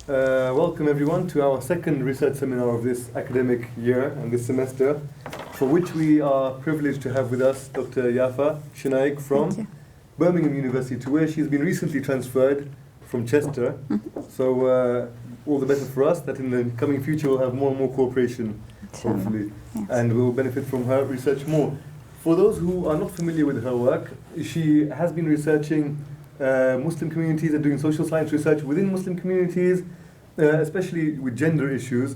Welcome everyone to our second research seminar of this academic year and this semester, for which we are privileged to have with us Dr. Yafa Shanneik from Birmingham University, to where she's been recently transferred from Chester. So all the better for us that in the coming future we'll have more and more cooperation, hopefully, and we'll benefit from her research more. For those who are not familiar with her work, she has been researching Muslim communities and doing social science research within Muslim communities, especially with gender issues,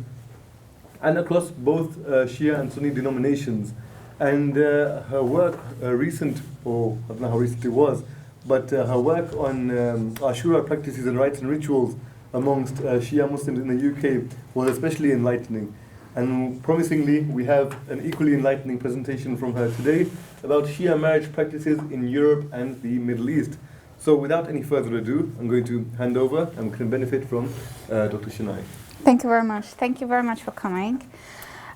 and across both Shia and Sunni denominations. And her work, recent, or I don't know how recent it was, but her work on Ashura practices and rites and rituals amongst Shia Muslims in the UK was especially enlightening. And promisingly, we have an equally enlightening presentation from her today about Shia marriage practices in Europe and the Middle East. So without any further ado, I'm going to hand over and we can benefit from Dr. Shanneik. Thank you very much. Thank you very much for coming.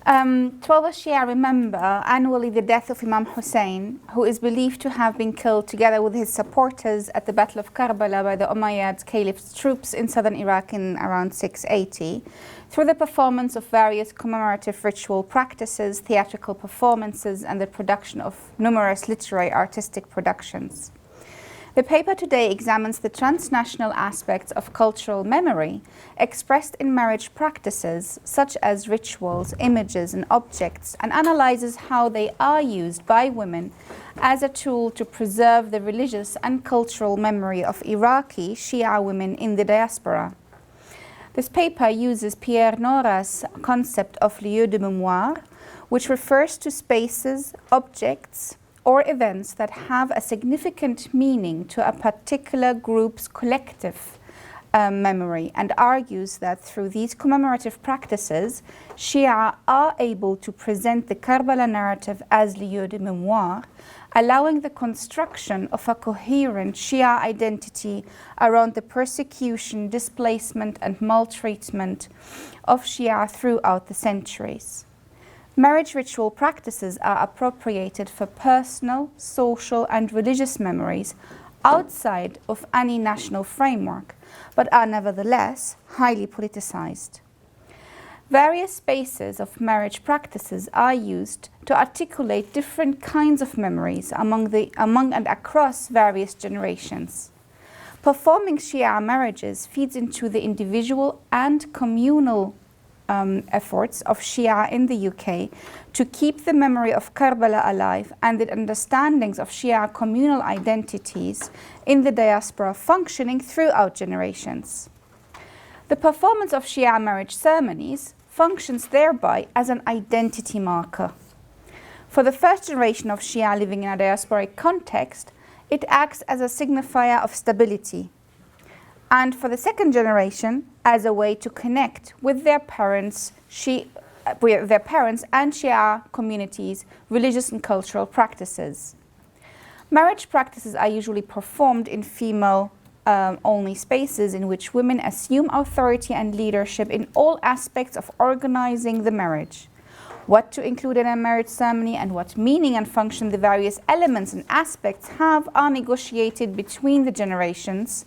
12 Shia remember annually the death of Imam Hussein, who is believed to have been killed together with his supporters at the Battle of Karbala by the Umayyad Caliph's troops in southern Iraq in around 680, through the performance of various commemorative ritual practices, theatrical performances, and the production of numerous literary artistic productions. The paper today examines the transnational aspects of cultural memory expressed in marriage practices, such as rituals, images, and objects, and analyzes how they are used by women as a tool to preserve the religious and cultural memory of Iraqi Shia women in the diaspora. This paper uses Pierre Nora's concept of lieu de mémoire, which refers to spaces, objects, or events that have a significant meaning to a particular group's collective memory, and argues that through these commemorative practices, Shia are able to present the Karbala narrative as lieu de mémoire, allowing the construction of a coherent Shia identity around the persecution, displacement, and maltreatment of Shia throughout the centuries. Marriage ritual practices are appropriated for personal, social, and religious memories outside of any national framework, but are nevertheless highly politicized. Various spaces of marriage practices are used to articulate different kinds of memories among and across various generations. Performing Shia marriages feeds into the individual and communal efforts of Shia in the UK to keep the memory of Karbala alive and the understandings of Shia communal identities in the diaspora functioning throughout generations. The performance of Shia marriage ceremonies functions thereby as an identity marker. For the first generation of Shia living in a diasporic context, it acts as a signifier of stability, and for the second generation, as a way to connect with their parents and Shia communities' religious and cultural practices. Marriage practices are usually performed in female-only spaces in which women assume authority and leadership in all aspects of organizing the marriage. What to include in a marriage ceremony and what meaning and function the various elements and aspects have are negotiated between the generations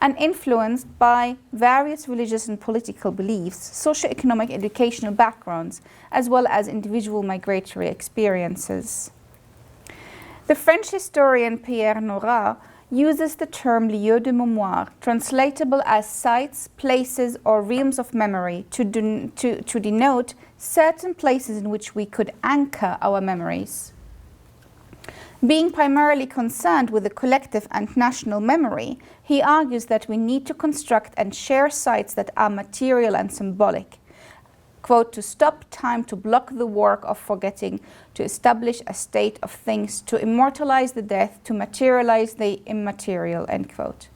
and influenced by various religious and political beliefs, socioeconomic educational backgrounds, as well as individual migratory experiences. The French historian Pierre Nora uses the term lieu de mémoire, translatable as sites, places, or realms of memory, to denote certain places in which we could anchor our memories. Being primarily concerned with the collective and national memory, he argues that we need to construct and share sites that are material and symbolic, quote, to stop time, to block the work of forgetting, to establish a state of things, to immortalize the death, to materialize the immaterial, end quote.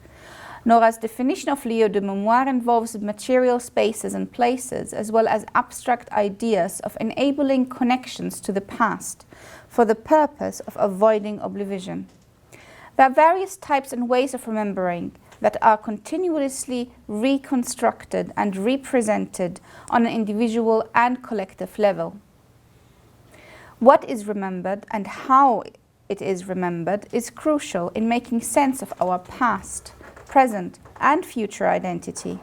Nora's definition of lieu de mémoire involves material spaces and places, as well as abstract ideas of enabling connections to the past for the purpose of avoiding oblivion. There are various types and ways of remembering that are continuously reconstructed and represented on an individual and collective level. What is remembered and how it is remembered is crucial in making sense of our past, present, and future identity.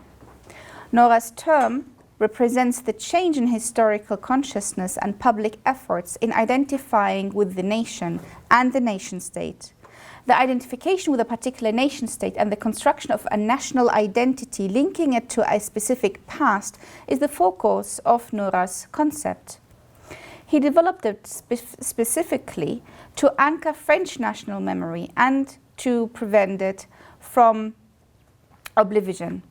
Nora's term represents the change in historical consciousness and public efforts in identifying with the nation and the nation-state. The identification with a particular nation-state and the construction of a national identity linking it to a specific past is the focus of Nora's concept. He developed it specifically to anchor French national memory and to prevent it from oblivion.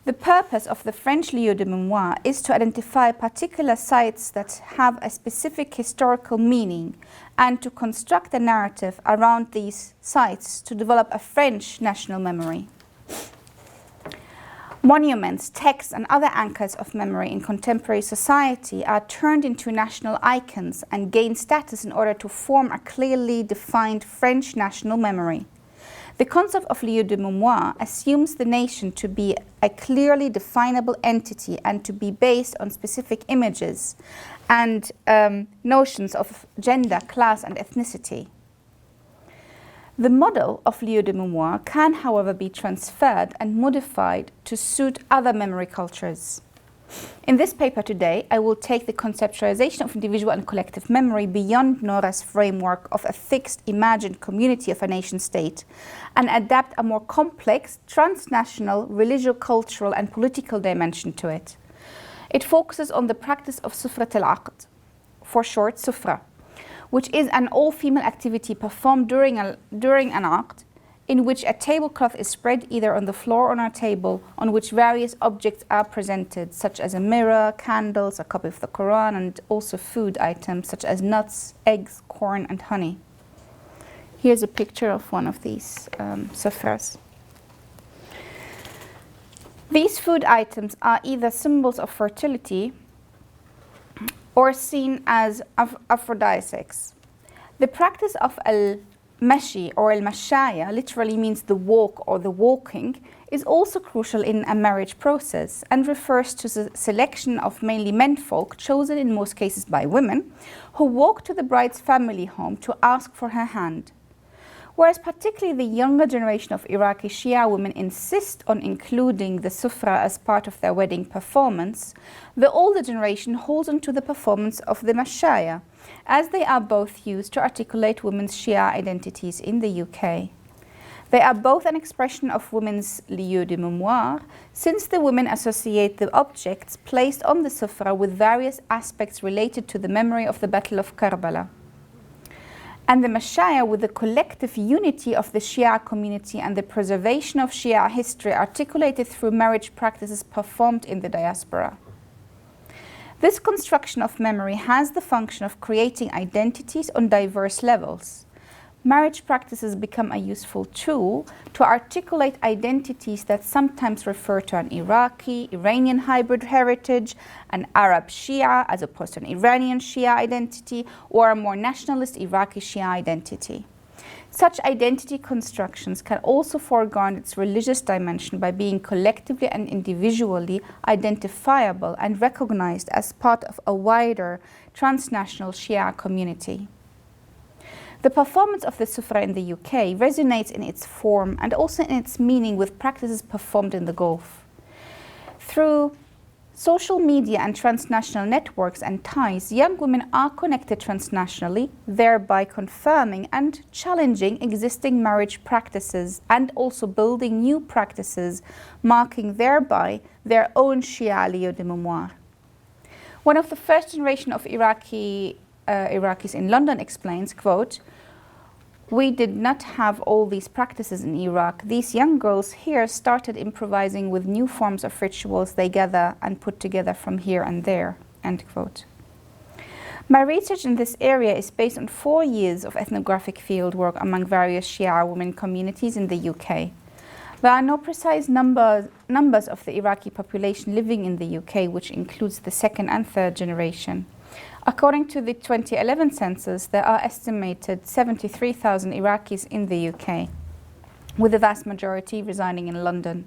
The purpose of the French lieu de mémoire is to identify particular sites that have a specific historical meaning and to construct a narrative around these sites to develop a French national memory. Monuments, texts, and other anchors of memory in contemporary society are turned into national icons and gain status in order to form a clearly defined French national memory. The concept of lieu de mémoire assumes the nation to be a clearly definable entity and to be based on specific images and notions of gender, class, and ethnicity. The model of lieu de mémoire can, however, be transferred and modified to suit other memory cultures. In this paper today, I will take the conceptualization of individual and collective memory beyond Nora's framework of a fixed, imagined community of a nation-state and adapt a more complex, transnational, religio-cultural and political dimension to it. It focuses on the practice of sufrat al-aqd, for short, sufra, which is an all-female activity performed during an aqd, in which a tablecloth is spread either on the floor or on a table on which various objects are presented, such as a mirror, candles, a copy of the Quran, and also food items such as nuts, eggs, corn, and honey. Here's a picture of one of these sufras. These food items are either symbols of fertility or seen as aphrodisiacs. The practice of Mashi or al-mashaya literally means the walk or the walking, is also crucial in a marriage process and refers to the selection of mainly menfolk, chosen in most cases by women, who walk to the bride's family home to ask for her hand. Whereas particularly the younger generation of Iraqi Shia women insist on including the sufra as part of their wedding performance, the older generation holds on to the performance of the mashaya, as they are both used to articulate women's Shia identities in the UK. They are both an expression of women's lieu de mémoire, since the women associate the objects placed on the sufra with various aspects related to the memory of the Battle of Karbala, and the mashaya with the collective unity of the Shia community and the preservation of Shia history articulated through marriage practices performed in the diaspora. This construction of memory has the function of creating identities on diverse levels. Marriage practices become a useful tool to articulate identities that sometimes refer to an Iraqi, Iranian hybrid heritage, an Arab Shia as opposed to an Iranian Shia identity, or a more nationalist Iraqi Shia identity. Such identity constructions can also foreground its religious dimension by being collectively and individually identifiable and recognized as part of a wider transnational Shia community. The performance of the sufra in the UK resonates in its form and also in its meaning with practices performed in the Gulf. Through social media and transnational networks and ties, young women are connected transnationally, thereby confirming and challenging existing marriage practices and also building new practices, marking thereby their own Shia lieu de mémoire. One of the first generation of Iraqis in London explains, quote, "We did not have all these practices in Iraq. These young girls here started improvising with new forms of rituals they gather and put together from here and there," end quote. My research in this area is based on 4 years of ethnographic fieldwork among various Shia women communities in the UK. There are no precise numbers of the Iraqi population living in the UK, which includes the second and third generation. According to the 2011 census, there are estimated 73,000 Iraqis in the UK, with the vast majority residing in London.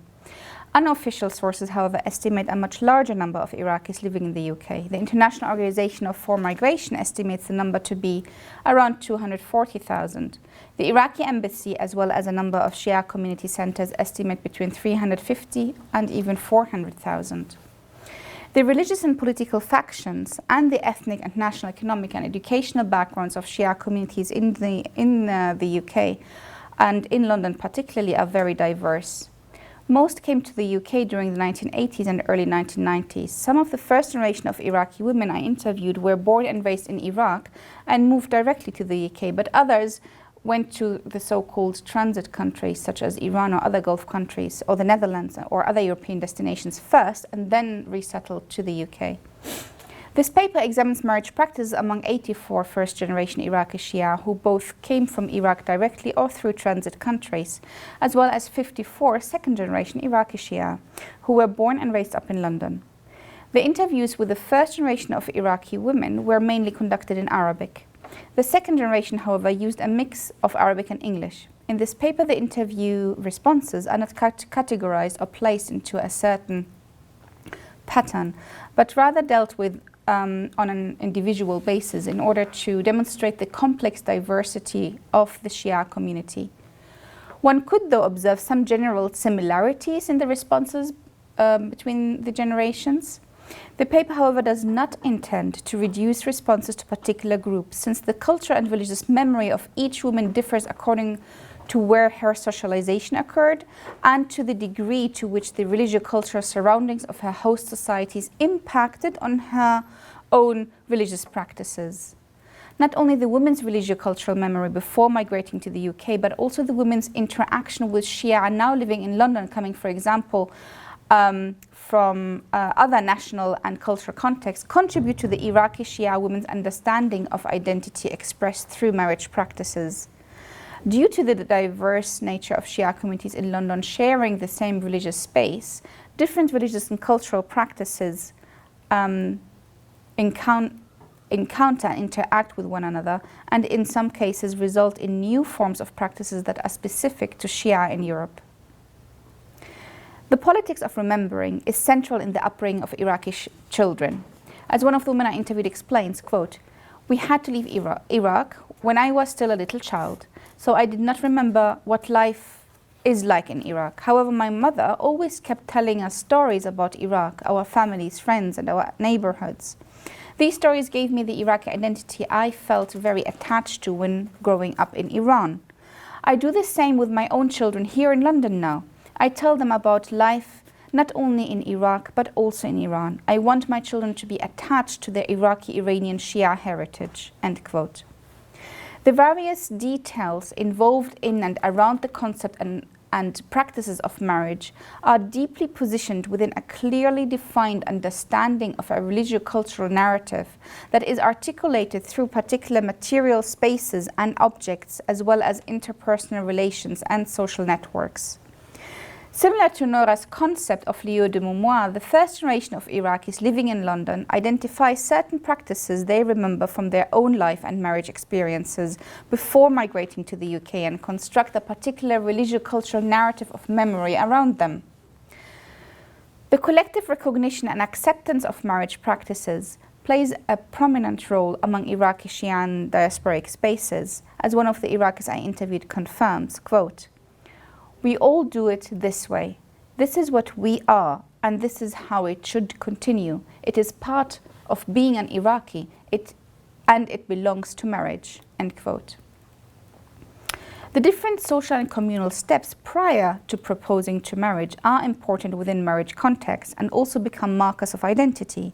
Unofficial sources, however, estimate a much larger number of Iraqis living in the UK. The International Organization for Migration estimates the number to be around 240,000. The Iraqi embassy, as well as a number of Shia community centers, estimate between 350 and even 400,000. The religious and political factions and the ethnic and national economic and educational backgrounds of Shia communities in the UK and in London particularly are very diverse. Most came to the UK during the 1980s and early 1990s. Some of the first generation of Iraqi women I interviewed were born and raised in Iraq and moved directly to the UK, but others went to the so-called transit countries such as Iran or other Gulf countries or the Netherlands or other European destinations first and then resettled to the UK. This paper examines marriage practices among 84 first-generation Iraqi Shia who both came from Iraq directly or through transit countries, as well as 54 second-generation Iraqi Shia who were born and raised up in London. The interviews with the first generation of Iraqi women were mainly conducted in Arabic. The second generation, however, used a mix of Arabic and English. In this paper, the interview responses are not categorized or placed into a certain pattern, but rather dealt with on an individual basis in order to demonstrate the complex diversity of the Shia community. One could, though, observe some general similarities in the responses between the generations. The paper, however, does not intend to reduce responses to particular groups, since the cultural and religious memory of each woman differs according to where her socialization occurred and to the degree to which the religious-cultural surroundings of her host societies impacted on her own religious practices. Not only the women's religio-cultural memory before migrating to the UK, but also the women's interaction with Shia now living in London, coming, for example, from other national and cultural contexts, contribute to the Iraqi Shia women's understanding of identity expressed through marriage practices. Due to the diverse nature of Shia communities in London sharing the same religious space, different religious and cultural practices encounter and interact with one another, and in some cases result in new forms of practices that are specific to Shia in Europe. The politics of remembering is central in the upbringing of Iraqi children. As one of the women I interviewed explains, quote, "We had to leave Iraq when I was still a little child, so I did not remember what life is like in Iraq. However, my mother always kept telling us stories about Iraq, our families, friends, and our neighborhoods. These stories gave me the Iraqi identity I felt very attached to when growing up in Iran. I do the same with my own children here in London now. I tell them about life not only in Iraq, but also in Iran. I want my children to be attached to their Iraqi-Iranian Shia heritage," end quote. The various details involved in and around the concept and practices of marriage are deeply positioned within a clearly defined understanding of a religio-cultural narrative that is articulated through particular material spaces and objects, as well as interpersonal relations and social networks. Similar to Nora's concept of lieu de mémoire, the first generation of Iraqis living in London identify certain practices they remember from their own life and marriage experiences before migrating to the UK and construct a particular religio-cultural narrative of memory around them. The collective recognition and acceptance of marriage practices plays a prominent role among Iraqi Shia and diasporic spaces, as one of the Iraqis I interviewed confirms, quote, "We all do it this way. This is what we are, and this is how it should continue. It is part of being an Iraqi, and it belongs to marriage," end quote. The different social and communal steps prior to proposing to marriage are important within marriage context and also become markers of identity.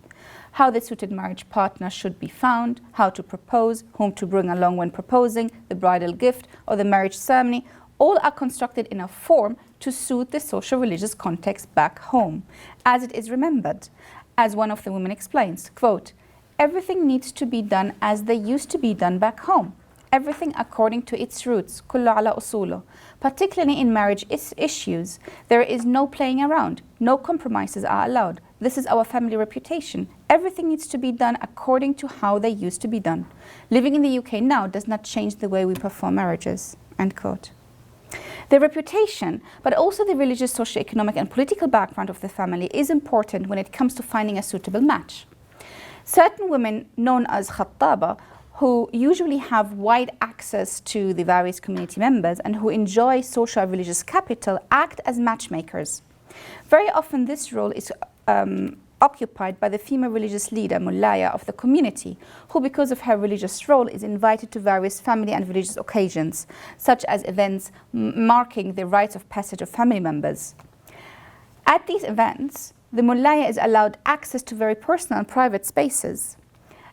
How the suited marriage partner should be found, how to propose, whom to bring along when proposing, the bridal gift or the marriage ceremony, all are constructed in a form to suit the social religious context back home, as it is remembered. As one of the women explains, quote, "Everything needs to be done as they used to be done back home. Everything according to its roots, kullu ala usulu. Particularly in marriage issues, there is no playing around, no compromises are allowed. This is our family reputation. Everything needs to be done according to how they used to be done. Living in the UK now does not change the way we perform marriages," end quote. The reputation, but also the religious, socio-economic and political background of the family is important when it comes to finding a suitable match. Certain women, known as khattaba, who usually have wide access to the various community members and who enjoy social and religious capital, act as matchmakers. Very often this role is occupied by the female religious leader, Mullaya, of the community, who because of her religious role is invited to various family and religious occasions, such as events marking the rites of passage of family members. At these events, the Mullaya is allowed access to very personal and private spaces,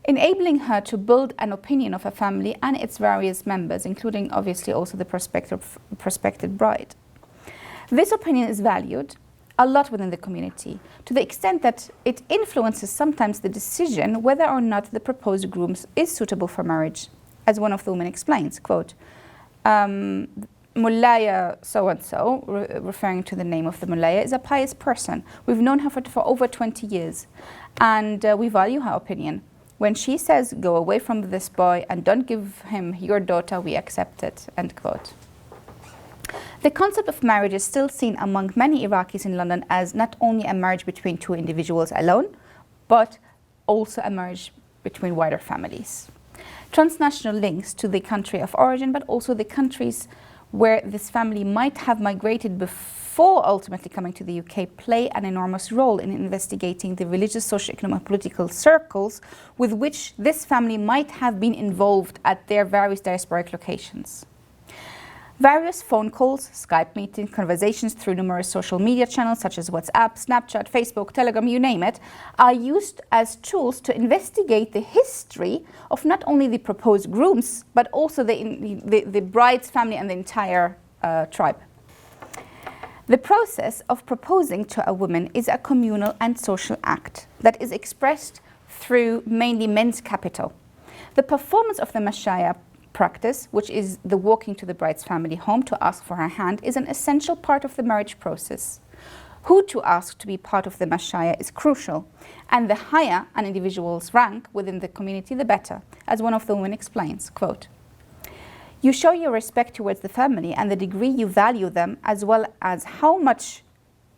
enabling her to build an opinion of her family and its various members, including obviously also the prospective bride. This opinion is valued a lot within the community, to the extent that it influences sometimes the decision whether or not the proposed groom is suitable for marriage. As one of the women explains, quote, Mullaya so-and-so, referring to the name of the Mullaya, is a pious person. We've known her for over 20 years, and we value her opinion. When she says, go away from this boy and don't give him your daughter, we accept it, end quote. The concept of marriage is still seen among many Iraqis in London as not only a marriage between two individuals alone, but also a marriage between wider families. Transnational links to the country of origin, but also the countries where this family might have migrated before ultimately coming to the UK, play an enormous role in investigating the religious, socio-economic, political circles with which this family might have been involved at their various diasporic locations. Various phone calls, Skype meetings, conversations through numerous social media channels such as WhatsApp, Snapchat, Facebook, Telegram, you name it, are used as tools to investigate the history of not only the proposed grooms, but also the bride's family and the entire tribe. The process of proposing to a woman is a communal and social act that is expressed through mainly men's capital. The performance of the mashaya practice, which is the walking to the bride's family home to ask for her hand, is an essential part of the marriage process. Who to ask to be part of the mashaya is crucial, and the higher an individual's rank within the community, the better. As one of the women explains, quote, you show your respect towards the family and the degree you value them, as well as how much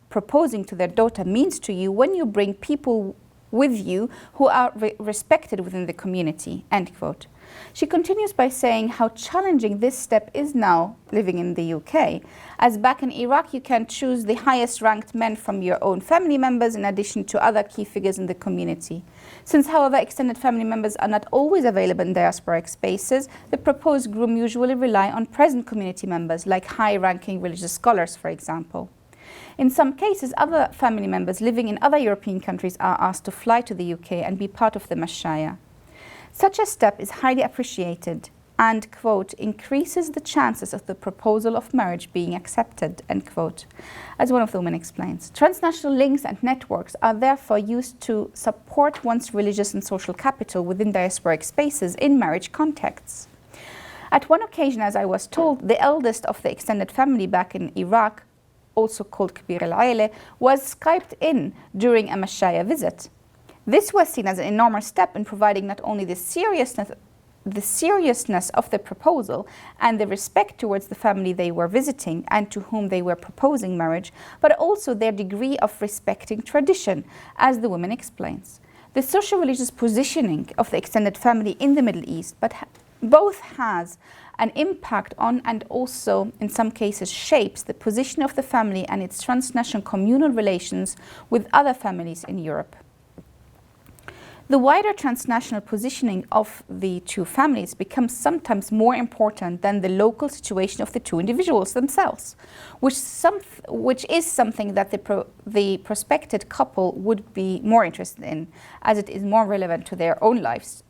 proposing to their daughter means to you when you bring people with you who are respected within the community, end quote. She continues by saying how challenging this step is now living in the UK, as back in Iraq you can choose the highest ranked men from your own family members in addition to other key figures in the community. Since, however, extended family members are not always available in diasporic spaces, the proposed groom usually rely on present community members, like high-ranking religious scholars, for example. In some cases, other family members living in other European countries are asked to fly to the UK and be part of the mashaya. Such a step is highly appreciated and, quote, increases the chances of the proposal of marriage being accepted, end quote, as one of the women explains. Transnational links and networks are therefore used to support one's religious and social capital within diasporic spaces in marriage contexts. At one occasion, as I was told, the eldest of the extended family back in Iraq, also called Kabir al-Aile, was Skyped in during a mashaya visit. This was seen as an enormous step in providing not only the seriousness of the proposal and the respect towards the family they were visiting and to whom they were proposing marriage, but also their degree of respecting tradition, as the woman explains. The socio-religious positioning of the extended family in the Middle East, but both has an impact on and also, in some cases, shapes the position of the family and its transnational communal relations with other families in Europe. The wider transnational positioning of the two families becomes sometimes more important than the local situation of the two individuals themselves, which is something that the prospective couple would be more interested in, as it is more relevant to their own lives,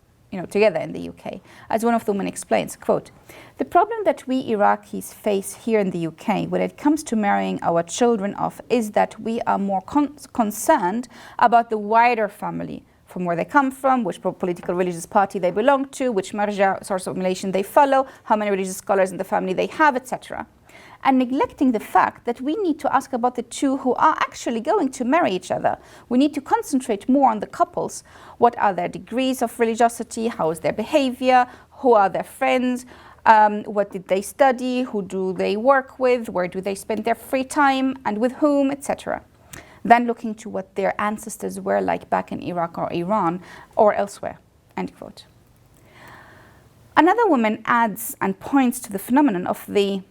together in the UK. As one of the women explains, quote, the problem that we Iraqis face here in the UK when it comes to marrying our children off is that we are more concerned about the wider family, from where they come from, which political religious party they belong to, which marja source of relation they follow, how many religious scholars in the family they have, etc. And neglecting the fact that we need to ask about the two who are actually going to marry each other. We need to concentrate more on the couples. What are their degrees of religiosity? How is their behavior? Who are their friends? What did they study? Who do they work with? Where do they spend their free time? And with whom, etc. Then looking to what their ancestors were like back in Iraq or Iran or elsewhere, end quote. Another woman adds and points to the phenomenon of the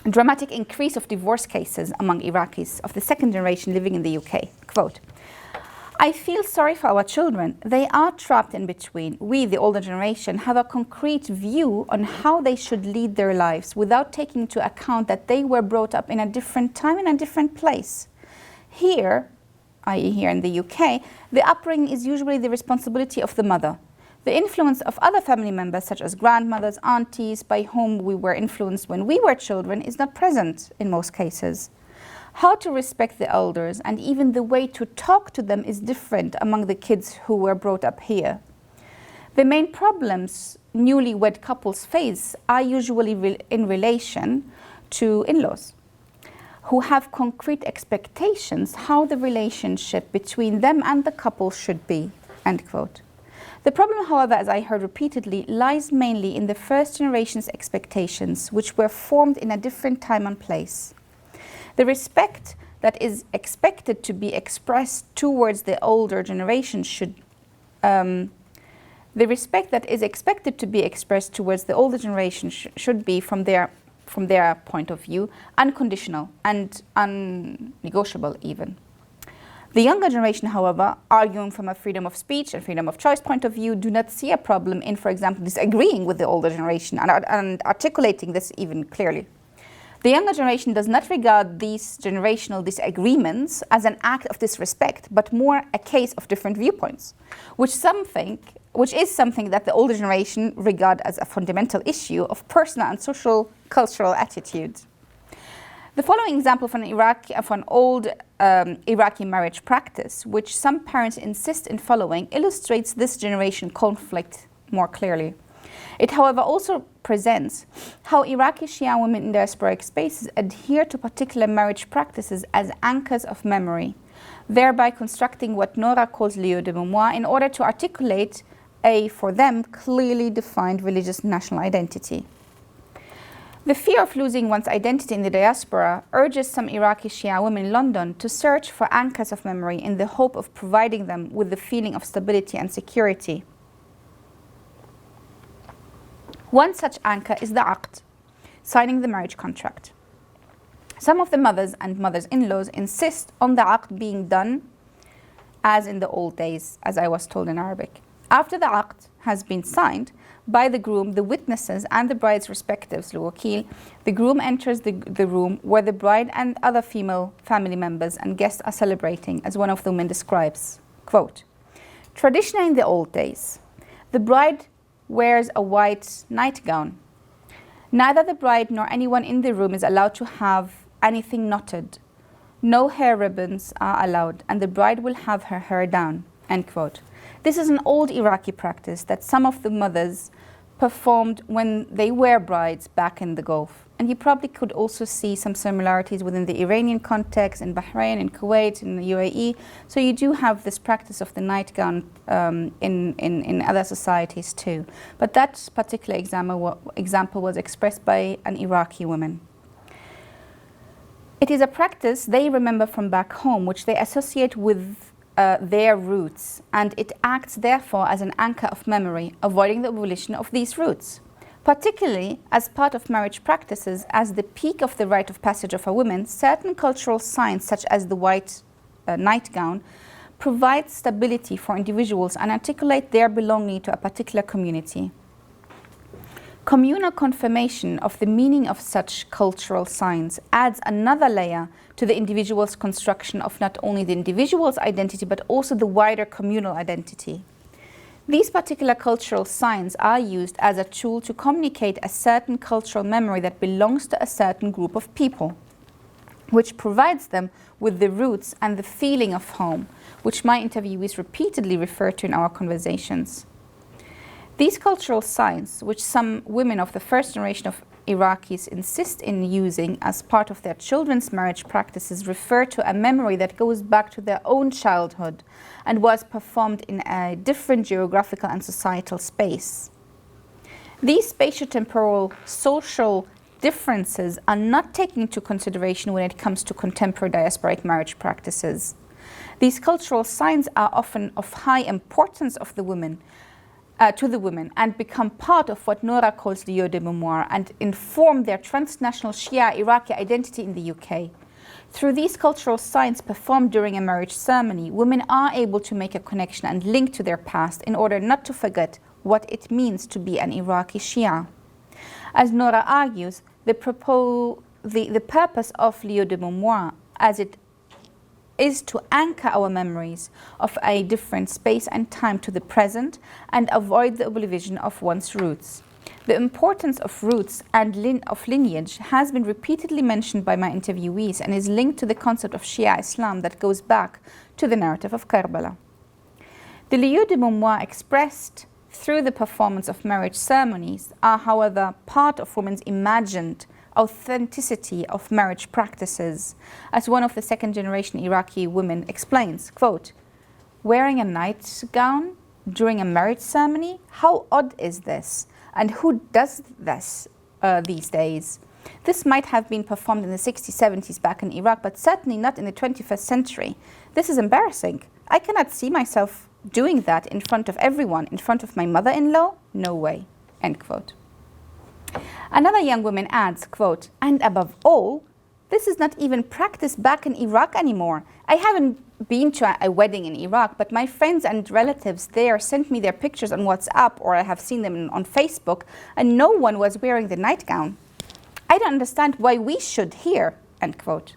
dramatic increase of divorce cases among Iraqis of the second generation living in the UK. Quote, I feel sorry for our children. They are trapped in between. We, the older generation, have a concrete view on how they should lead their lives without taking into account that they were brought up in a different time in a different place. Here, i.e. here in the UK, the upbringing is usually the responsibility of the mother. The influence of other family members, such as grandmothers, aunties, by whom we were influenced when we were children, is not present in most cases. How to respect the elders and even the way to talk to them is different among the kids who were brought up here. The main problems newlywed couples face are usually in relation to in-laws, who have concrete expectations how the relationship between them and the couple should be, end quote. The problem, however, as I heard repeatedly, lies mainly in the first generation's expectations, which were formed in a different time and place. The respect that is expected to be expressed towards the older generation should be from their point of view unconditional and unnegotiable even. The younger generation, however, arguing from a freedom of speech and freedom of choice point of view, do not see a problem in, for example, disagreeing with the older generation and articulating this even clearly. The younger generation does not regard these generational disagreements as an act of disrespect, but more a case of different viewpoints, which is something that the older generation regard as a fundamental issue of personal and social cultural attitude. The following example from an old Iraqi marriage practice, which some parents insist in following, illustrates this generation conflict more clearly. It, however, also presents how Iraqi Shia women in diasporic spaces adhere to particular marriage practices as anchors of memory, thereby constructing what Nora calls lieu de mémoire in order to articulate a, for them, clearly defined religious national identity. The fear of losing one's identity in the diaspora urges some Iraqi Shia women in London to search for anchors of memory in the hope of providing them with the feeling of stability and security. One such anchor is the aqd, signing the marriage contract. Some of the mothers and mothers-in-laws insist on the aqd being done as in the old days, as I was told in Arabic. After the aqd has been signed by the groom, the witnesses, and the bride's respectives, the groom enters the room where the bride and other female family members and guests are celebrating, as one of the women describes. Quote, traditionally in the old days, the bride wears a white nightgown. Neither the bride nor anyone in the room is allowed to have anything knotted. No hair ribbons are allowed, and the bride will have her hair down, end quote. This is an old Iraqi practice that some of the mothers performed when they were brides back in the Gulf. And you probably could also see some similarities within the Iranian context, in Bahrain, in Kuwait, in the UAE. So you do have this practice of the nightgown in other societies too. But that particular example was expressed by an Iraqi woman. It is a practice they remember from back home, which they associate with their roots, and it acts therefore as an anchor of memory, avoiding the abolition of these roots. Particularly as part of marriage practices, as the peak of the rite of passage of a woman, certain cultural signs such as the white nightgown provide stability for individuals and articulate their belonging to a particular community. Communal confirmation of the meaning of such cultural signs adds another layer to the individual's construction of not only the individual's identity but also the wider communal identity. These particular cultural signs are used as a tool to communicate a certain cultural memory that belongs to a certain group of people, which provides them with the roots and the feeling of home, which my interviewees repeatedly refer to in our conversations. These cultural signs, which some women of the first generation of Iraqis insist in using as part of their children's marriage practices, refer to a memory that goes back to their own childhood and was performed in a different geographical and societal space. These spatiotemporal social differences are not taken into consideration when it comes to contemporary diasporic marriage practices. These cultural signs are often of high importance of the women, to the women, and become part of what Nora calls lieu de mémoire and inform their transnational Shia Iraqi identity in the UK. Through these cultural signs performed during a marriage ceremony, women are able to make a connection and link to their past in order not to forget what it means to be an Iraqi Shia. As Nora argues, the purpose of lieu de mémoire, as it is to anchor our memories of a different space and time to the present and avoid the oblivion of one's roots. The importance of roots and of lineage has been repeatedly mentioned by my interviewees and is linked to the concept of Shia Islam that goes back to the narrative of Karbala. The lieu de mémoire expressed through the performance of marriage ceremonies are, however, part of women's imagined authenticity of marriage practices. As one of the second-generation Iraqi women explains, quote, "Wearing a nightgown during a marriage ceremony? How odd is this? And who does this these days? This might have been performed in the 60s, 70s back in Iraq, but certainly not in the 21st century. This is embarrassing. I cannot see myself doing that in front of everyone, in front of my mother-in-law? No way," end quote. Another young woman adds, quote, "And above all, this is not even practiced back in Iraq anymore. I haven't been to a wedding in Iraq, but my friends and relatives there sent me their pictures on WhatsApp, or I have seen them on Facebook, and no one was wearing the nightgown. I don't understand why we should here," end quote.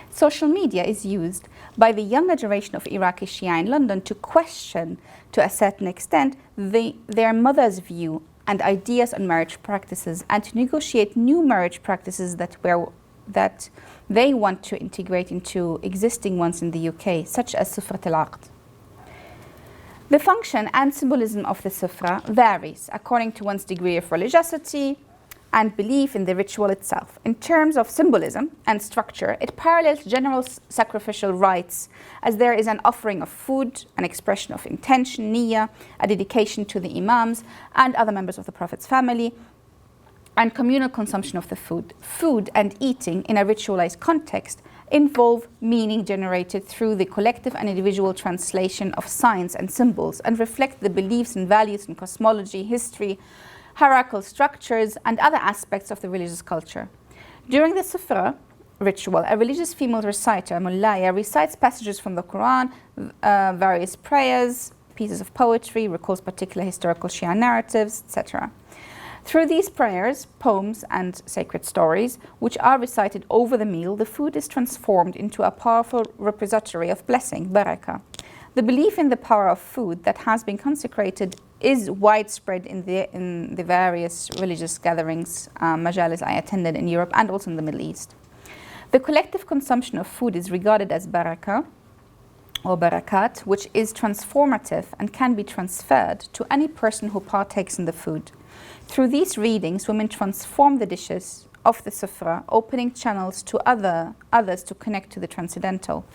Social media is used by the younger generation of Iraqi Shia in London to question, to a certain extent, their mother's view and ideas on marriage practices, and to negotiate new marriage practices that they want to integrate into existing ones in the UK, such as Sufrat al-Aqd. The function and symbolism of the Sufra varies according to one's degree of religiosity and belief in the ritual itself. In terms of symbolism and structure, it parallels general sacrificial rites, as there is an offering of food, an expression of intention, niyyah, a dedication to the imams and other members of the Prophet's family, and communal consumption of the food. Food and eating in a ritualized context involve meaning generated through the collective and individual translation of signs and symbols, and reflect the beliefs and values in cosmology, history, hierarchical structures, and other aspects of the religious culture. During the Sufra ritual, a religious female reciter, a mullaya, recites passages from the Quran, various prayers, pieces of poetry, recalls particular historical Shia narratives, etc. Through these prayers, poems, and sacred stories, which are recited over the meal, the food is transformed into a powerful repository of blessing, barakah. The belief in the power of food that has been consecrated is widespread in the various religious gatherings, majalis I attended in Europe and also in the Middle East. The collective consumption of food is regarded as barakah or barakat, which is transformative and can be transferred to any person who partakes in the food. Through these readings, women transform the dishes of the sufra, opening channels to others to connect to the transcendental.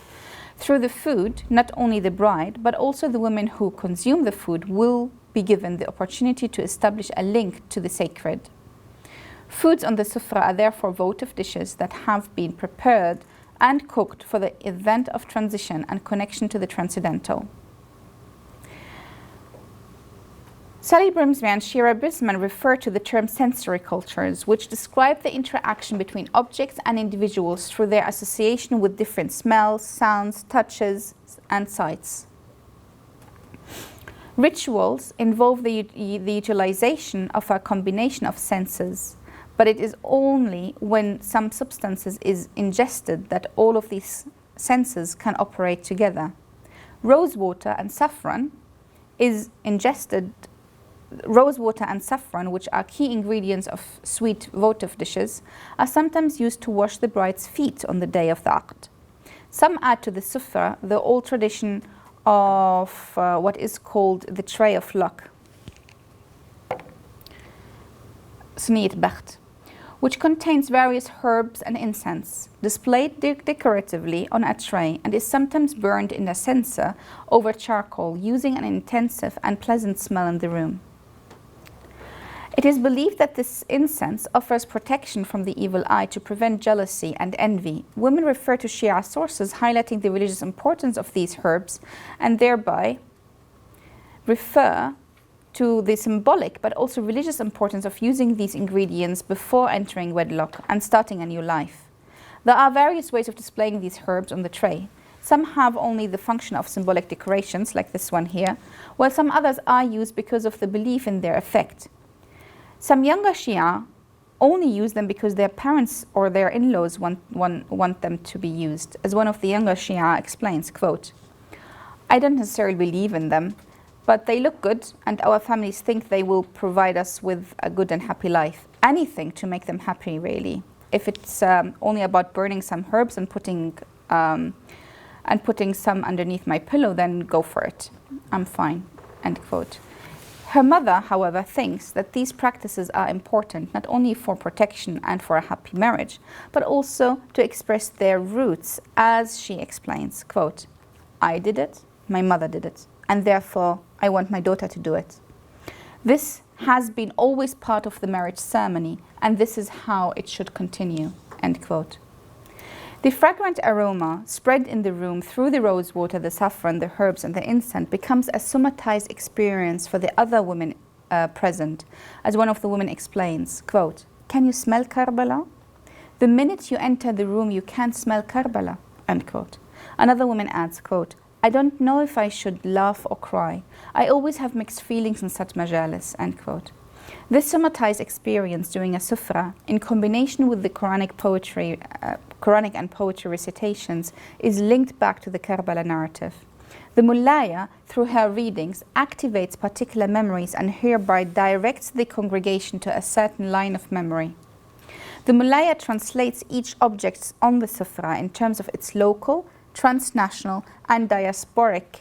Through the food, not only the bride, but also the women who consume the food will be given the opportunity to establish a link to the sacred. Foods on the sufra are therefore votive dishes that have been prepared and cooked for the event of transition and connection to the transcendental. Sally Brimsby and Shira Brisman refer to the term sensory cultures, which describe the interaction between objects and individuals through their association with different smells, sounds, touches, and sights. Rituals involve the utilization of a combination of senses, but it is only when some substances is ingested that all of these senses can operate together. Rosewater and saffron, which are key ingredients of sweet votive dishes, are sometimes used to wash the bride's feet on the day of the Aqd. Some add to the sufra the old tradition of what is called the tray of luck, Suniyat Bakht, which contains various herbs and incense, displayed decoratively on a tray, and is sometimes burned in a censer over charcoal, using an intensive and pleasant smell in the room. It is believed that this incense offers protection from the evil eye to prevent jealousy and envy. Women refer to Shia sources highlighting the religious importance of these herbs and thereby refer to the symbolic but also religious importance of using these ingredients before entering wedlock and starting a new life. There are various ways of displaying these herbs on the tray. Some have only the function of symbolic decorations, like this one here, while some others are used because of the belief in their effect. Some younger Shia only use them because their parents or their in-laws want them to be used. As one of the younger Shia explains, quote, "I don't necessarily believe in them, but they look good and our families think they will provide us with a good and happy life. Anything to make them happy, really. If it's only about burning some herbs and putting some underneath my pillow, then go for it. I'm fine," end quote. Her mother, however, thinks that these practices are important not only for protection and for a happy marriage, but also to express their roots, as she explains, quote, "I did it, my mother did it, and therefore I want my daughter to do it. This has been always part of the marriage ceremony, and this is how it should continue," end quote. The fragrant aroma spread in the room through the rose water, the saffron, the herbs, and the incense becomes a somatized experience for the other women present. As one of the women explains, quote, "Can you smell Karbala? The minute you enter the room, you can't smell Karbala," end quote. Another woman adds, quote, "I don't know if I should laugh or cry. I always have mixed feelings in such majalis," end quote. This somatized experience during a sufra, in combination with the Quranic and poetry recitations, is linked back to the Karbala narrative. The mullaya, through her readings, activates particular memories and hereby directs the congregation to a certain line of memory. The mullaya translates each object on the sufra in terms of its local, transnational, and diasporic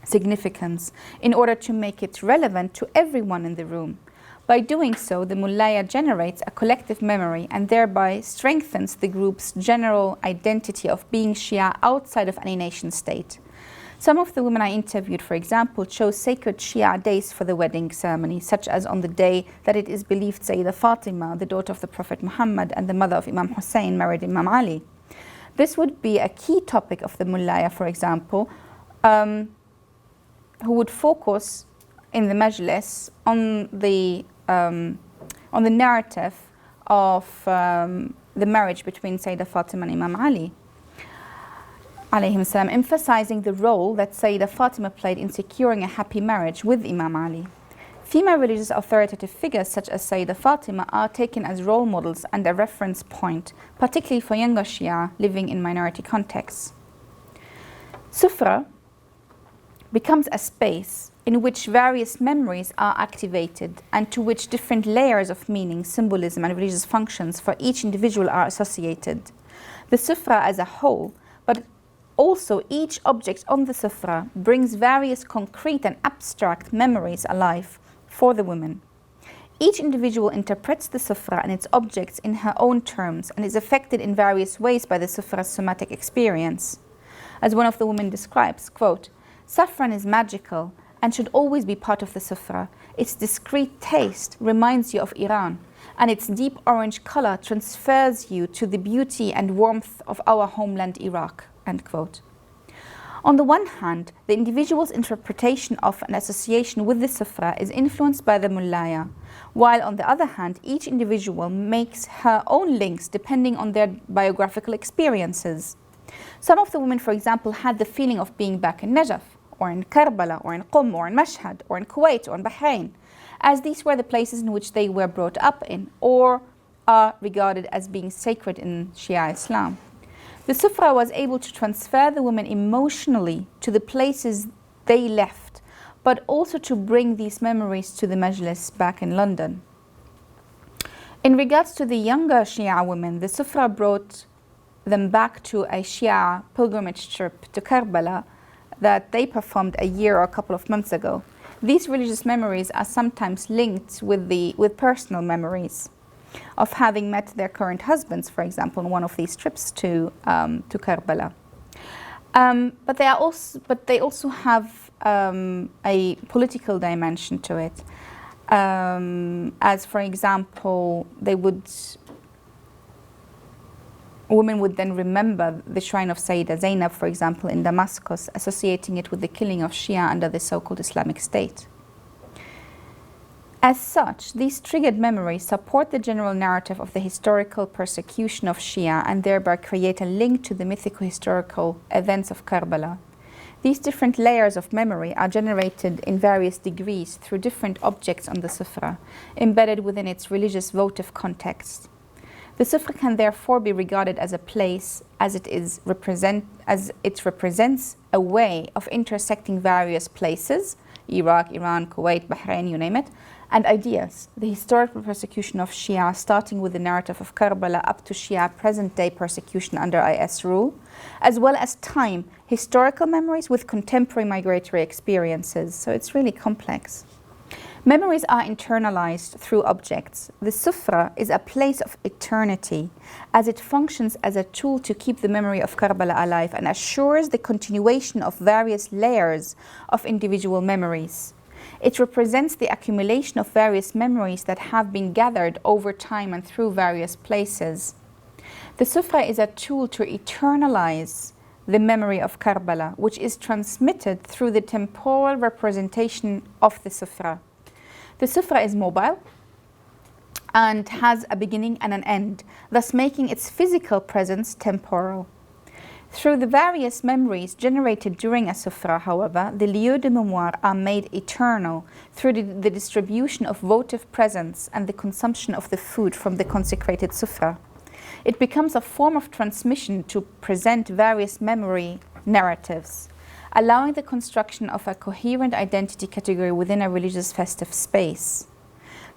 significance in order to make it relevant to everyone in the room. By doing so, the mullaya generates a collective memory and thereby strengthens the group's general identity of being Shia outside of any nation state. Some of the women I interviewed, for example, chose sacred Shia days for the wedding ceremony, such as on the day that it is believed Sayyidah Fatima, the daughter of the Prophet Muhammad and the mother of Imam Hussein, married Imam Ali. This would be a key topic of the mullaya, for example, who would focus in the majlis on the narrative of the marriage between Sayyidah Fatima and Imam Ali, alayhim salam, emphasizing the role that Sayyidah Fatima played in securing a happy marriage with Imam Ali. Female religious authoritative figures such as Sayyidah Fatima are taken as role models and a reference point, particularly for younger Shia living in minority contexts. Sufra becomes a space in which various memories are activated and to which different layers of meaning, symbolism, and religious functions for each individual are associated. The sufra as a whole, but also each object on the sufra, brings various concrete and abstract memories alive for the women. Each individual interprets the sufra and its objects in her own terms and is affected in various ways by the sufra's somatic experience. As one of the women describes, quote, "Saffron is magical and should always be part of the sufra. Its discreet taste reminds you of Iran, and its deep orange color transfers you to the beauty and warmth of our homeland Iraq," end quote. On the one hand, the individual's interpretation of an association with the sufra is influenced by the mullaya, while on the other hand, each individual makes her own links depending on their biographical experiences. Some of the women, for example, had the feeling of being back in Najaf, or in Karbala, or in Qum, or in Mashhad, or in Kuwait, or in Bahrain, as these were the places in which they were brought up in, or are regarded as being sacred in Shia Islam. The sufra was able to transfer the women emotionally to the places they left, but also to bring these memories to the majlis back in London. In regards to the younger Shia women, the sufra brought them back to a Shia pilgrimage trip to Karbala that they performed a year or a couple of months ago. These religious memories are sometimes linked with personal memories of having met their current husbands, for example, on one of these trips to Karbala. But they also have a political dimension to it. As for example, women would then remember the shrine of Sayyida Zainab, for example, in Damascus, associating it with the killing of Shia under the so-called Islamic State. As such, these triggered memories support the general narrative of the historical persecution of Shia and thereby create a link to the mythical historical events of Karbala. These different layers of memory are generated in various degrees through different objects on the Sufra, embedded within its religious votive context. The Sufra can therefore be regarded as a place as it represents a way of intersecting various places, Iraq, Iran, Kuwait, Bahrain, you name it, and ideas. The historical persecution of Shia, starting with the narrative of Karbala up to Shia present-day persecution under IS rule, as well as time, historical memories with contemporary migratory experiences. So it's really complex. Memories are internalized through objects. The Sufra is a place of eternity, as it functions as a tool to keep the memory of Karbala alive and assures the continuation of various layers of individual memories. It represents the accumulation of various memories that have been gathered over time and through various places. The Sufra is a tool to eternalize the memory of Karbala, which is transmitted through the temporal representation of the Sufra. The Sufra is mobile and has a beginning and an end, thus making its physical presence temporal. Through the various memories generated during a Sufra, however, the lieux de mémoire are made eternal through the distribution of votive presents and the consumption of the food from the consecrated Sufra. It becomes a form of transmission to present various memory narratives, allowing the construction of a coherent identity category within a religious festive space.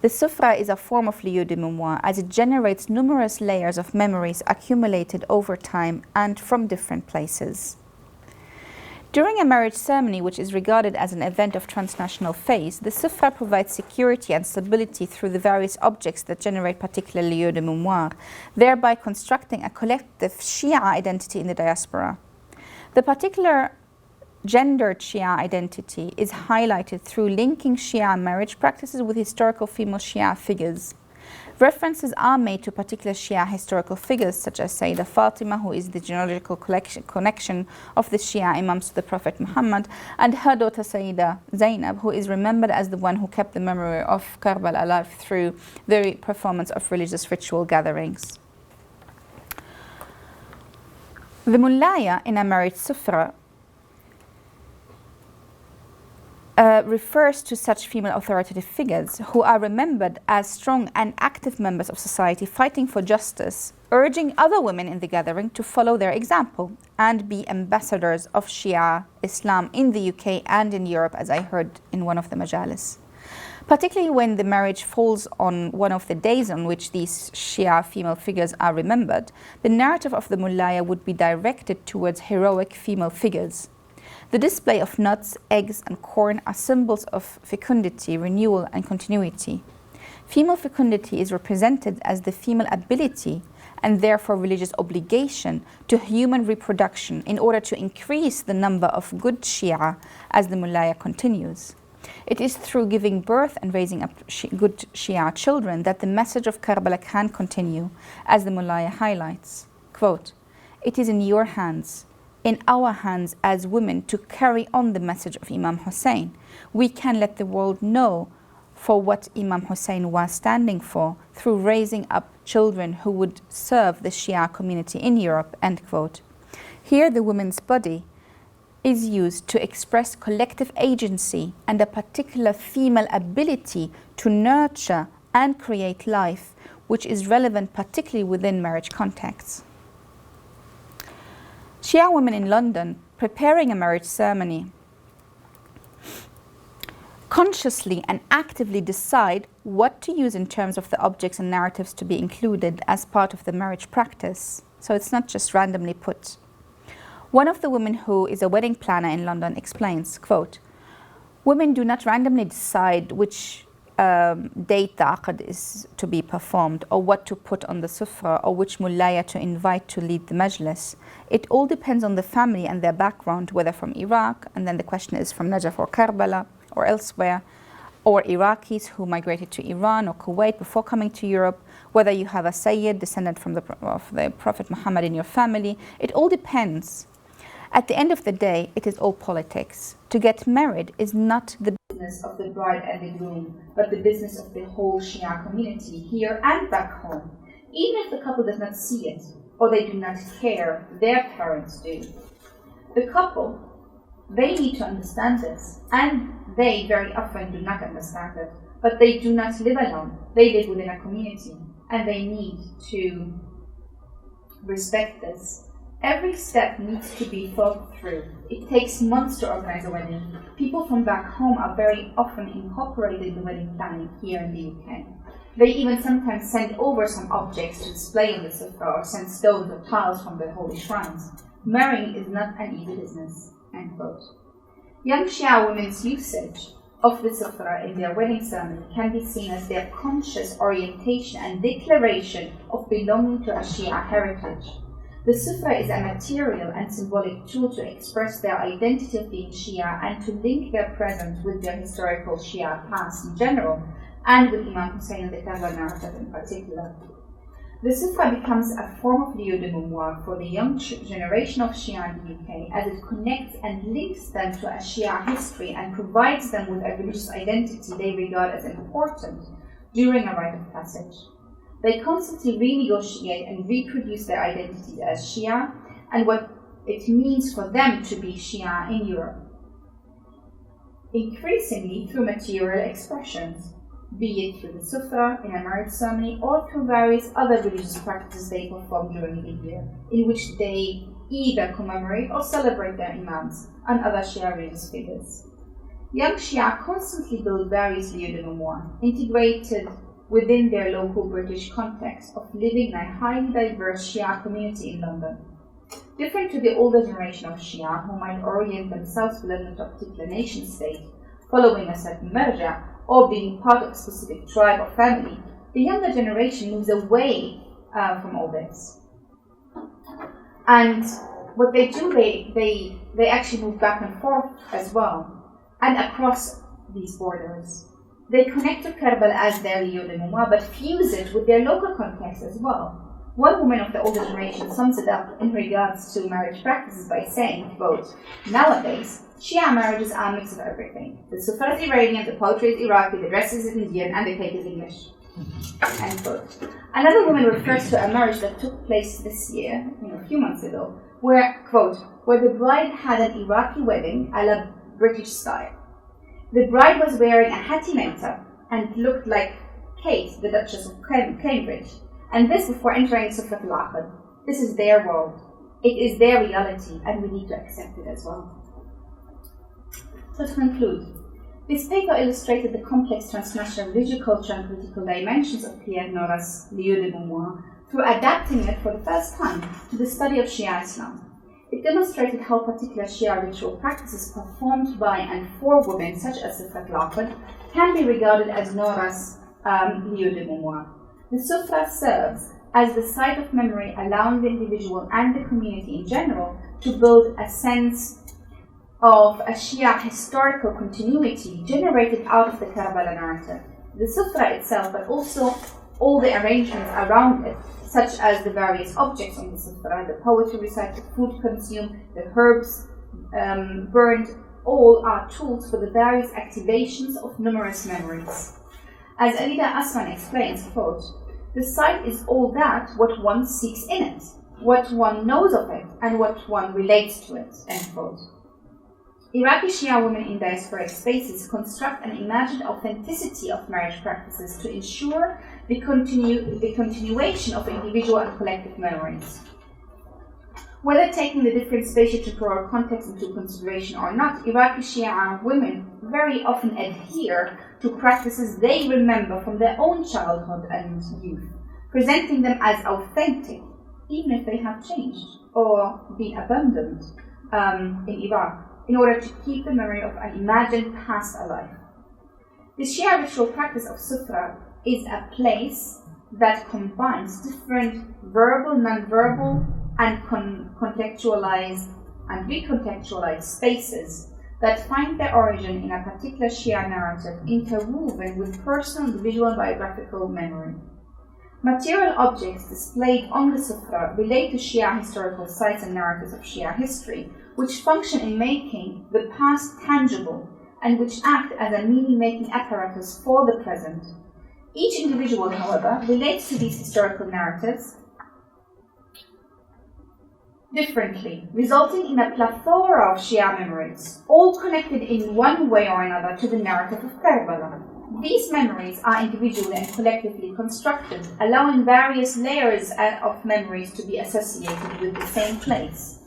The Sufra is a form of lieu de mémoire as it generates numerous layers of memories accumulated over time and from different places. During a marriage ceremony, which is regarded as an event of transnational phase, the Sufra provides security and stability through the various objects that generate particular lieu de mémoire, thereby constructing a collective Shia identity in the diaspora. The particular gendered Shia identity is highlighted through linking Shia marriage practices with historical female Shia figures. References are made to particular Shia historical figures such as Sayyida Fatima, who is the genealogical connection of the Shia Imams to the Prophet Muhammad, and her daughter Sayyida Zainab, who is remembered as the one who kept the memory of Karbala alive through the performance of religious ritual gatherings. The Mullaya in a marriage Sufra refers to such female authoritative figures who are remembered as strong and active members of society fighting for justice, urging other women in the gathering to follow their example and be ambassadors of Shia Islam in the UK and in Europe, as I heard in one of the majalis. Particularly when the marriage falls on one of the days on which these Shia female figures are remembered, the narrative of the Mullaya would be directed towards heroic female figures. The display of nuts, eggs, and corn are symbols of fecundity, renewal, and continuity. Female fecundity is represented as the female ability and therefore religious obligation to human reproduction in order to increase the number of good Shia, as the Mullaya continues. It is through giving birth and raising up good Shia children that the message of Karbala can continue, as the Mullaya highlights. Quote, "It is in your hands, in our hands as women, to carry on the message of Imam Hussein. We can let the world know for what Imam Hussein was standing for through raising up children who would serve the Shia community in Europe." End quote. Here the woman's body is used to express collective agency and a particular female ability to nurture and create life, which is relevant particularly within marriage contexts. Shia women in London preparing a marriage ceremony consciously and actively decide what to use in terms of the objects and narratives to be included as part of the marriage practice. So it's not just randomly put. One of the women who is a wedding planner in London explains, quote, "Women do not randomly decide which date the aqd is to be performed or what to put on the sufra or which mullaya to invite to lead the majlis. It all depends on the family and their background, whether from Iraq, and then the question is from Najaf or Karbala or elsewhere, or Iraqis who migrated to Iran or Kuwait before coming to Europe, whether you have a Sayyid descendant from of the Prophet Muhammad in your family, it all depends. At the end of the day, it is all politics. To get married is not the business of the bride and the groom, but the business of the whole Shia community here and back home. Even if the couple does not see it, or they do not care, their parents do. The couple, they need to understand this, and they very often do not understand it, but they do not live alone. They live within a community, and they need to respect this. Every step needs to be thought through. It takes months to organize a wedding. People from back home are very often incorporated in the wedding planning here in the UK. They even sometimes send over some objects to display on the sufra or send stones or tiles from the holy shrines. Marrying is not an easy business, end quote. Young Shia women's usage of the sufra in their wedding ceremony can be seen as their conscious orientation and declaration of belonging to a Shia heritage. The sufra is a material and symbolic tool to express their identity of being Shia and to link their present with their historical Shia past in general, and with Imam Hussein and the Karbala narrative in particular. The sufra becomes a form of lieu de mémoire for the young generation of Shia in the UK, as it connects and links them to a Shia history and provides them with a religious identity they regard as important during a rite of passage. They constantly renegotiate and reproduce their identities as Shia and what it means for them to be Shia in Europe, increasingly through material expressions, be it through the sufra in a marriage ceremony or through various other religious practices they perform during the year, in which they either commemorate or celebrate their imams and other Shia religious figures. Young Shia constantly build various lieux de mémoire, integrated within their local British context of living in a highly diverse Shia community in London. Different to the older generation of Shia, who might orient themselves within a particular nation state, following a certain marja, or being part of a specific tribe or family, the younger generation moves away from all this. And what they do, they actually move back and forth as well, and across these borders. They connect to Karbala as their lieu de mémoire, but fuse it with their local context as well. One woman of the older generation sums it up in regards to marriage practices by saying, quote, "Nowadays, Shia marriages are a mix of everything. The sufra is Iranian, the poetry is Iraqi, the dress is Indian, and the cake is English." End quote. Another woman refers to a marriage that took place this year, a few months ago, where, quote, "where the bride had an Iraqi wedding a la British style. The bride was wearing a hatimenta and looked like Kate, the Duchess of Cambridge, and this before entering Sufrat al-Aqd. This is their world. It is their reality, and we need to accept it as well." So to conclude, this paper illustrated the complex transnational religious, culture, and political dimensions of Pierre Nora's lieu de mémoire through adapting it for the first time to the study of Shia Islam. It demonstrated how particular Shia ritual practices performed by and for women, such as Sufrat al-Aqd, can be regarded as Nora's lieu de mémoire. The sufra serves as the site of memory, allowing the individual and the community in general to build a sense of a Shia historical continuity generated out of the Karbala narrative. The sufra itself, but also all the arrangements around it, such as the various objects on the sufra, the poetry recited, food consumed, the herbs burned, all are tools for the various activations of numerous memories. As Alida Asman explains, quote, "The site is all that what one seeks in it, what one knows of it, and what one relates to it," end quote. Iraqi Shia women in diasporic spaces construct an imagined authenticity of marriage practices to ensure the continuation of individual and collective memories. Whether taking the different spatio-temporal contexts into consideration or not, Iraqi Shia women very often adhere to practices they remember from their own childhood and youth, presenting them as authentic, even if they have changed or been abandoned in Iraq, in order to keep the memory of an imagined past alive. The Shia ritual practice of sufra is a place that combines different verbal, non-verbal, and contextualized and recontextualized spaces that find their origin in a particular Shia narrative interwoven with personal, individual, and biographical memory. Material objects displayed on the Sufra relate to Shia historical sites and narratives of Shia history, which function in making the past tangible and which act as a meaning-making apparatus for the present. Each individual, however, relates to these historical narratives differently, resulting in a plethora of Shia memories, all connected in one way or another to the narrative of Karbala. These memories are individually and collectively constructed, allowing various layers of memories to be associated with the same place.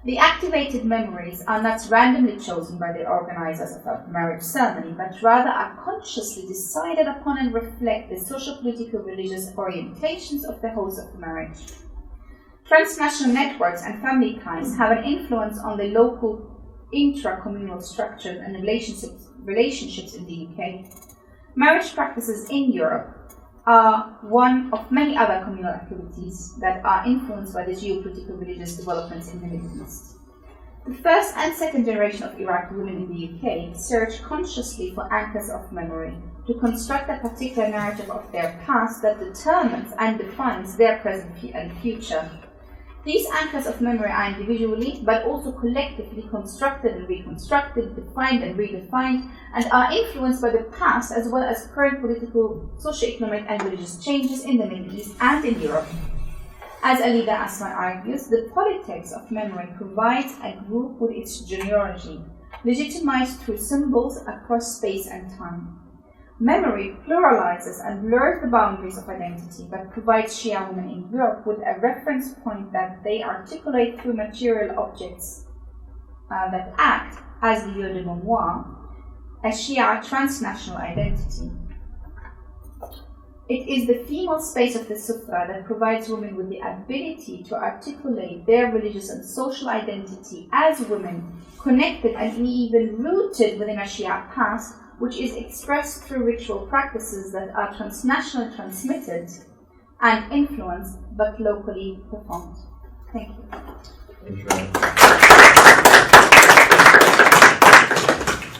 The activated memories are not randomly chosen by the organizers of a marriage ceremony, but rather are consciously decided upon and reflect the social-political religious orientations of the host of the marriage. Transnational networks and family ties have an influence on the local intra-communal structures and relationships in the UK. Marriage practices in Europe are one of many other communal activities that are influenced by the geopolitical religious developments in the Middle East. The first and second generation of Iraqi women in the UK search consciously for anchors of memory to construct a particular narrative of their past that determines and defines their present and future. These anchors of memory are individually, but also collectively constructed and reconstructed, defined and redefined, and are influenced by the past as well as current political, socio-economic and religious changes in the Middle East and in Europe. As Alida Asma argues, the politics of memory provides a group with its genealogy, legitimized through symbols across space and time. Memory pluralizes and blurs the boundaries of identity, but provides Shia women in Europe with a reference point that they articulate through material objects that act as lieu de mémoire, a Shia transnational identity. It is the female space of the Sufra that provides women with the ability to articulate their religious and social identity as women, connected and even rooted within a Shia past, which is expressed through ritual practices that are transnationally transmitted and influenced, but locally performed. Thank you. Thank you.